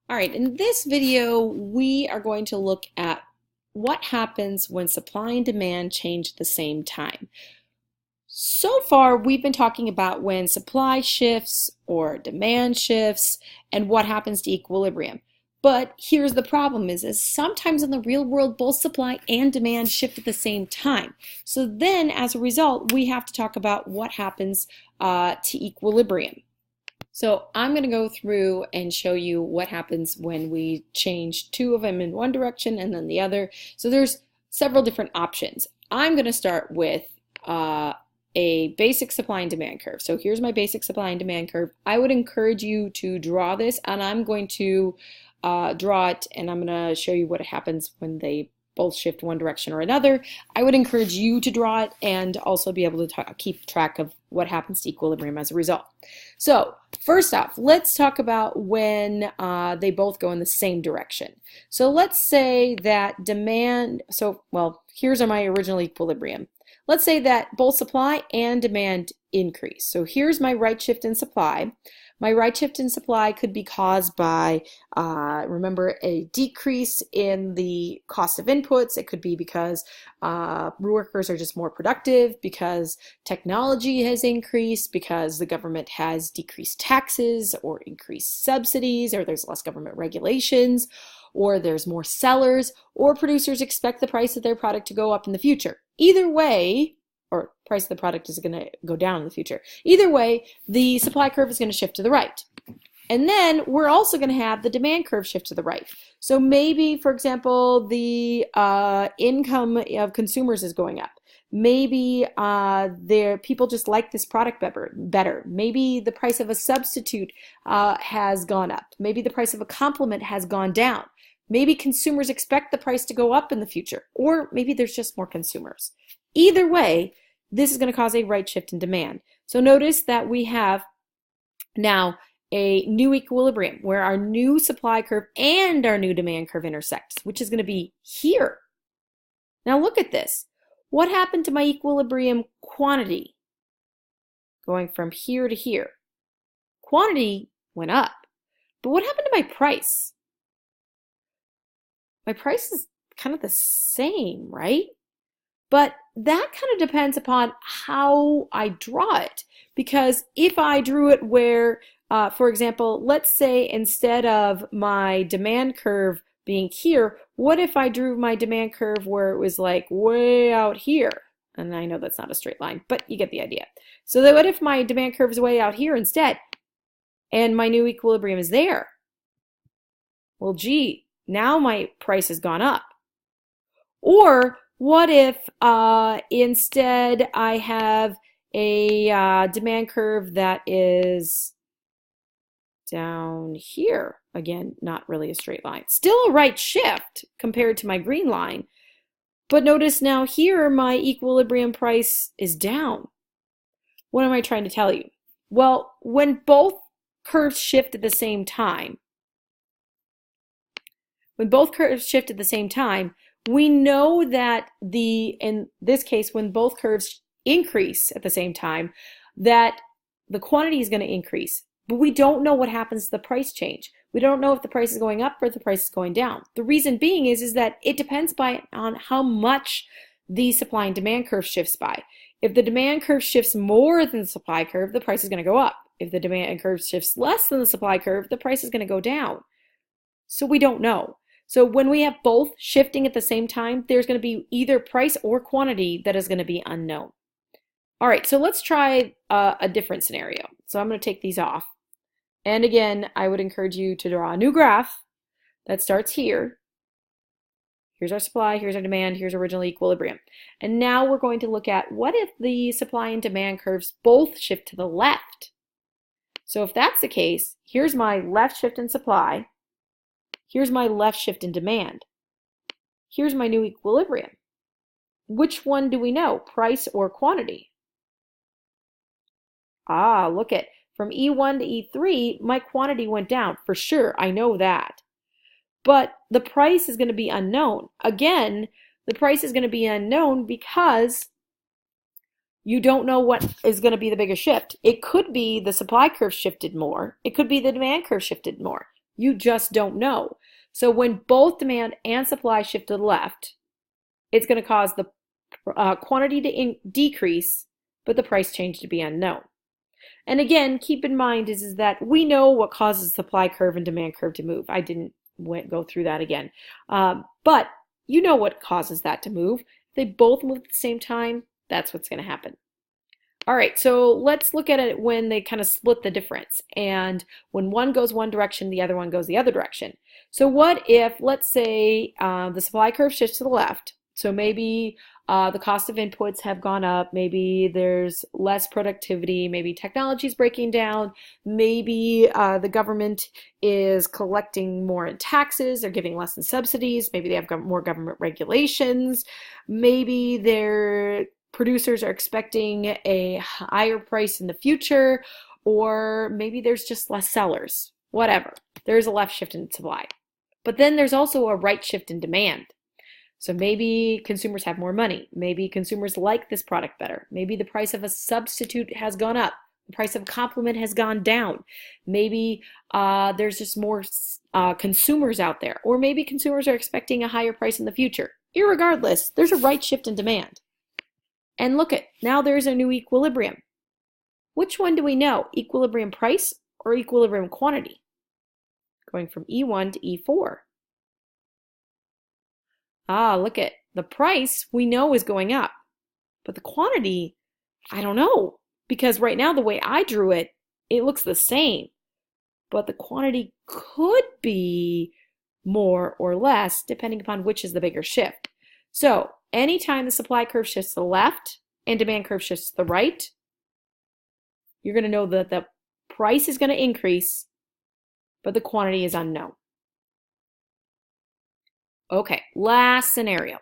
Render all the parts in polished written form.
All right, in this video, we are going to look at what happens when supply and demand change at the same time. So far, we've been talking about when supply shifts or demand shifts and what happens to equilibrium. But here's the problem is sometimes in the real world, both supply and demand shift at the same time. So then, as a result, we have to talk about what happens to equilibrium. So I'm going to go through and show you what happens when we change two of them in one direction and then the other. So there's several different options. I'm going to start with a basic supply and demand curve. So here's my basic supply and demand curve. I would encourage you to draw this, and I'm going to draw it, and I'm going to show you what happens when they both shift one direction or another. I would encourage you to draw it and also be able to keep track of what happens to equilibrium as a result. So first off, let's talk about when they both go in the same direction. So let's say that demand, here's my original equilibrium. Let's say that both supply and demand increase. So here's my right shift in supply. My right shift in supply could be caused by, remember, a decrease in the cost of inputs. It could be because workers are just more productive, because technology has increased, because the government has decreased taxes or increased subsidies, or there's less government regulations, or there's more sellers, or producers expect the price of their product to go up in the future. Either way, or price of the product is going to go down in the future. Either way, the supply curve is going to shift to the right. And then we're also going to have the demand curve shift to the right. So maybe, for example, the income of consumers is going up. Maybe people just like this product better. Maybe the price of a substitute has gone up. Maybe the price of a complement has gone down. Maybe consumers expect the price to go up in the future, or maybe there's just more consumers. Either way, this is going to cause a right shift in demand. So notice that we have now a new equilibrium where our new supply curve and our new demand curve intersects, which is going to be here. Now look at this. What happened to my equilibrium quantity going from here to here? Quantity went up, but what happened to my price? My price is kind of the same, right? But that kind of depends upon how I draw it. Because if I drew it where, for example, let's say instead of my demand curve being here, what if I drew my demand curve where it was like way out here? And I know that's not a straight line, but you get the idea. So what if my demand curve is way out here instead, and my new equilibrium is there? Well, gee, now my price has gone up. Or what if instead I have a demand curve that is down here? Again, not really a straight line. Still a right shift compared to my green line. But notice now here my equilibrium price is down. What am I trying to tell you? Well, when both curves shift at the same time, we know that in this case, when both curves increase at the same time, that the quantity is going to increase. But we don't know what happens to the price change. We don't know if the price is going up or if the price is going down. The reason being is that it depends on how much the supply and demand curve shifts by. If the demand curve shifts more than the supply curve, the price is going to go up. If the demand curve shifts less than the supply curve, the price is going to go down. So we don't know. So when we have both shifting at the same time, there's going to be either price or quantity that is going to be unknown. All right, so let's try a different scenario. So I'm going to take these off. And again, I would encourage you to draw a new graph that starts here. Here's our supply, here's our demand, here's original equilibrium. And now we're going to look at what if the supply and demand curves both shift to the left. So if that's the case, here's my left shift in supply. Here's my left shift in demand. Here's my new equilibrium. Which one do we know, price or quantity? Look at, from E1 to E3, my quantity went down. For sure, I know that. But the price is going to be unknown. Again, the price is going to be unknown because you don't know what is going to be the biggest shift. It could be the supply curve shifted more. It could be the demand curve shifted more. You just don't know. So when both demand and supply shift to the left, it's going to cause the quantity to decrease, but the price change to be unknown. And again, keep in mind is that we know what causes the supply curve and demand curve to move. I didn't go through that again. But you know what causes that to move. If they both move at the same time, that's what's going to happen. All right, so let's look at it when they kind of split the difference. And when one goes one direction, the other one goes the other direction. So what if, let's say, the supply curve shifts to the left. So maybe the cost of inputs have gone up, maybe there's less productivity, maybe technology is breaking down, maybe the government is collecting more in taxes, they're giving less in subsidies, maybe they have more government regulations, maybe their producers are expecting a higher price in the future, or maybe there's just less sellers, whatever. There's a left shift in supply. But then there's also a right shift in demand. So maybe consumers have more money. Maybe consumers like this product better. Maybe the price of a substitute has gone up. The price of a complement has gone down. Maybe there's just more consumers out there. Or maybe consumers are expecting a higher price in the future. Irregardless, there's a right shift in demand. And look at, now there's a new equilibrium. Which one do we know? Equilibrium price or equilibrium quantity? Going from E1 to E4. Look at the price we know is going up, but the quantity, I don't know, because right now the way I drew it, it looks the same, but the quantity could be more or less depending upon which is the bigger shift. So anytime the supply curve shifts to the left and demand curve shifts to the right, you're going to know that the price is going to increase, but the quantity is unknown. Okay, last scenario.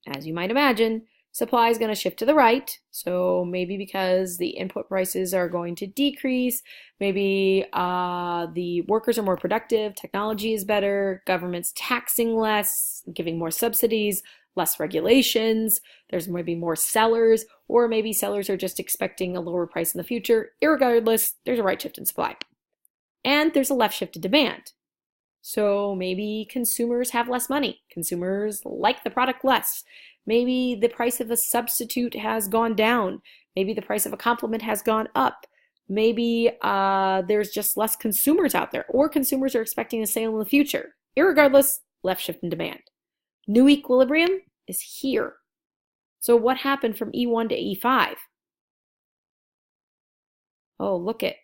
As you might imagine, supply is going to shift to the right. So maybe because the input prices are going to decrease, maybe the workers are more productive, technology is better, government's taxing less, giving more subsidies, less regulations, there's maybe more sellers, or maybe sellers are just expecting a lower price in the future. Irregardless, there's a right shift in supply. And there's a left shift in demand. So maybe consumers have less money. Consumers like the product less. Maybe the price of a substitute has gone down. Maybe the price of a complement has gone up. Maybe there's just less consumers out there, or consumers are expecting a sale in the future. Irregardless, left shift in demand. New equilibrium is here. So what happened from E1 to E5? Oh, look it.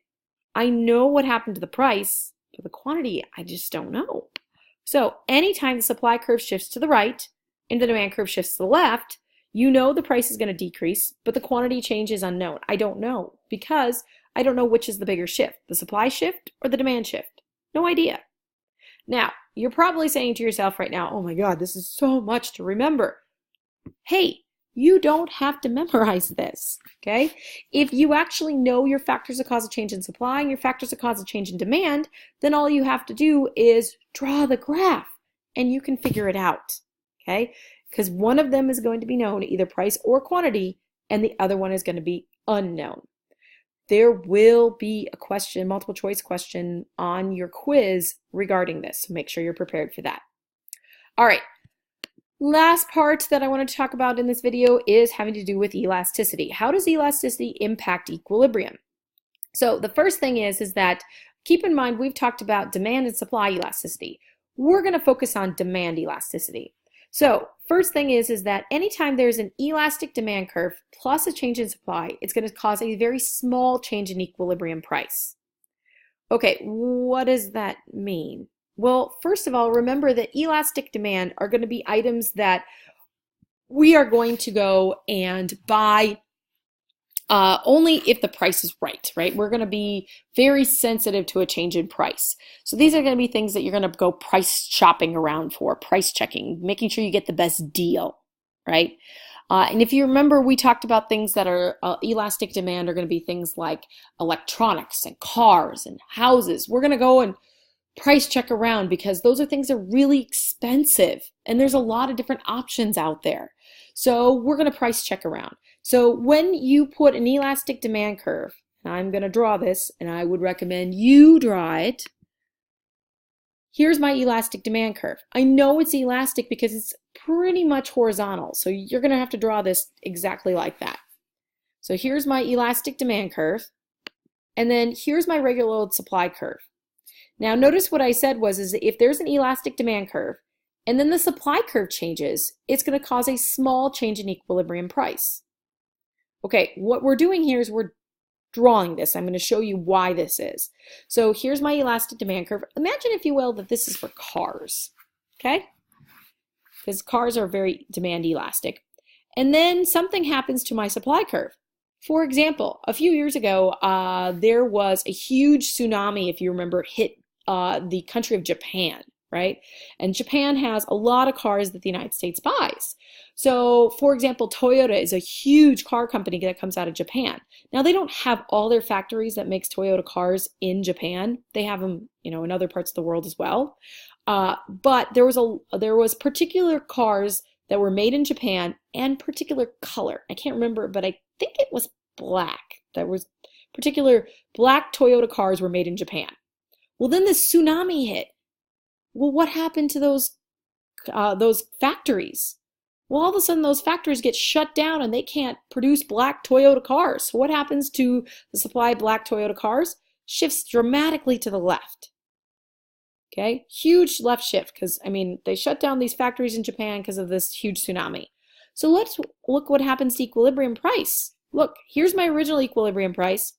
I know what happened to the price. For the quantity, I just don't know. So anytime the supply curve shifts to the right and the demand curve shifts to the left, you know the price is going to decrease, but the quantity change is unknown. I don't know because I don't know which is the bigger shift, the supply shift or the demand shift. No idea. Now, you're probably saying to yourself right now, oh my God, this is so much to remember. Hey, you don't have to memorize this, okay? If you actually know your factors that cause a change in supply and your factors that cause a change in demand, then all you have to do is draw the graph and you can figure it out, okay? Because one of them is going to be known, either price or quantity, and the other one is going to be unknown. There will be a question, multiple choice question on your quiz regarding this, so make sure you're prepared for that. All right. Last part that I want to talk about in this video is having to do with elasticity. How does elasticity impact equilibrium? So the first thing is that keep in mind we've talked about demand and supply elasticity. We're going to focus on demand elasticity. So first thing is that anytime there's an elastic demand curve plus a change in supply, it's going to cause a very small change in equilibrium price. Okay, what does that mean? Well, first of all, remember that elastic demand are going to be items that we are going to go and buy only if the price is right? We're going to be very sensitive to a change in price. So these are going to be things that you're going to go price shopping around for, price checking, making sure you get the best deal, right? And if you remember, we talked about things that are elastic demand are going to be things like electronics and cars and houses. We're going to go and price check around because those are things that are really expensive and there's a lot of different options out there. So we're going to price check around. So when you put an elastic demand curve, and I'm going to draw this and I would recommend you draw it, Here's my elastic demand curve. I know it's elastic because it's pretty much horizontal, so you're going to have to draw this exactly like that. So here's my elastic demand curve, and then here's my regular old supply curve. Now notice what I said is if there's an elastic demand curve, and then the supply curve changes, it's going to cause a small change in equilibrium price. Okay, what we're doing here is we're drawing this. I'm going to show you why this is. So here's my elastic demand curve. Imagine, if you will, that this is for cars, okay? Because cars are very demand elastic. And then something happens to my supply curve. For example, a few years ago, there was a huge tsunami, if you remember, hit the country of Japan, right? And Japan has a lot of cars that the United States buys. So, for example, Toyota is a huge car company that comes out of Japan. Now, they don't have all their factories that makes Toyota cars in Japan. They have them, in other parts of the world as well. But there was particular cars that were made in Japan and particular color. I can't remember, but I think it was black. There was particular black Toyota cars were made in Japan. Well, then the tsunami hit. Well, what happened to those factories? Well, all of a sudden those factories get shut down and they can't produce black Toyota cars. So what happens to the supply of black Toyota cars? Shifts dramatically to the left. Okay, huge left shift because, they shut down these factories in Japan because of this huge tsunami. So let's look what happens to equilibrium price. Look, here's my original equilibrium price.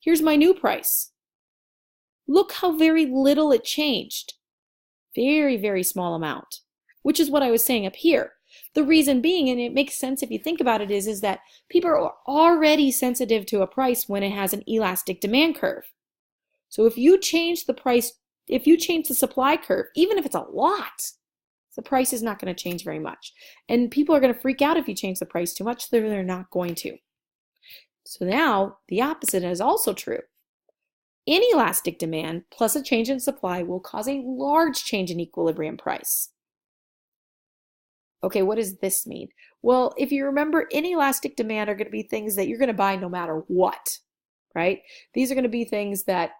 Here's my new price. Look how very little it changed. Very, very small amount, which is what I was saying up here. The reason being, and it makes sense if you think about it, is that people are already sensitive to a price when it has an elastic demand curve. So if you change the price, if you change the supply curve, even if it's a lot, the price is not going to change very much. And people are going to freak out if you change the price too much, so they're not going to. So now the opposite is also true. Inelastic demand plus a change in supply will cause a large change in equilibrium price. Okay, what does this mean? Well, if you remember, inelastic demand are going to be things that you're going to buy no matter what, right? These are going to be things that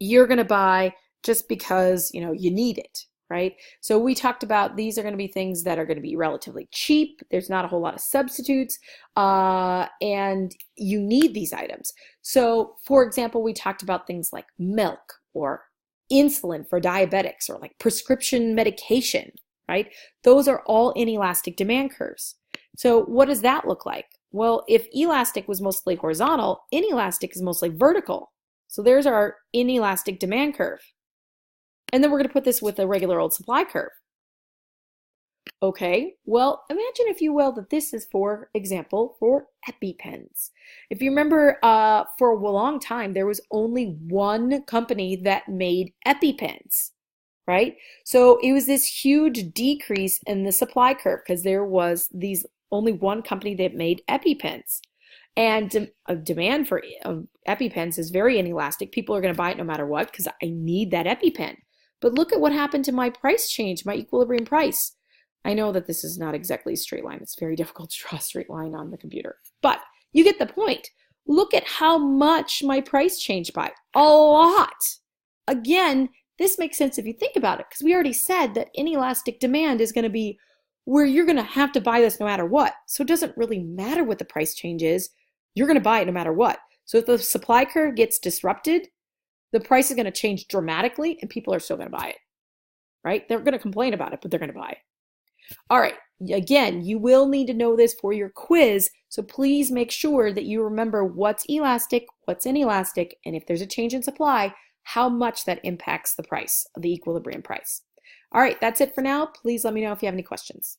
you're going to buy just because, you need it, right? So we talked about these are going to be things that are going to be relatively cheap. There's not a whole lot of substitutes, and you need these items. So, for example, we talked about things like milk or insulin for diabetics or like prescription medication, right? Those are all inelastic demand curves. So what does that look like? Well, if elastic was mostly horizontal, inelastic is mostly vertical. So there's our inelastic demand curve. And then we're going to put this with a regular old supply curve. Okay, well, imagine, if you will, that this is, for example, for EpiPens. If you remember, for a long time, there was only one company that made EpiPens, right? So it was this huge decrease in the supply curve because there was only one company that made EpiPens. And demand for EpiPens is very inelastic. People are going to buy it no matter what because I need that EpiPen. But look at what happened to my price change, my equilibrium price. I know that this is not exactly a straight line. It's very difficult to draw a straight line on the computer. But you get the point. Look at how much my price changed by. A lot. Again, this makes sense if you think about it, because we already said that inelastic demand is going to be where you're going to have to buy this no matter what. So it doesn't really matter what the price change is. You're going to buy it no matter what. So if the supply curve gets disrupted, the price is going to change dramatically and people are still going to buy it, right? They're going to complain about it, but they're going to buy it. All right, again, you will need to know this for your quiz, so please make sure that you remember what's elastic, what's inelastic, and if there's a change in supply, how much that impacts the price, the equilibrium price. All right, that's it for now. Please let me know if you have any questions.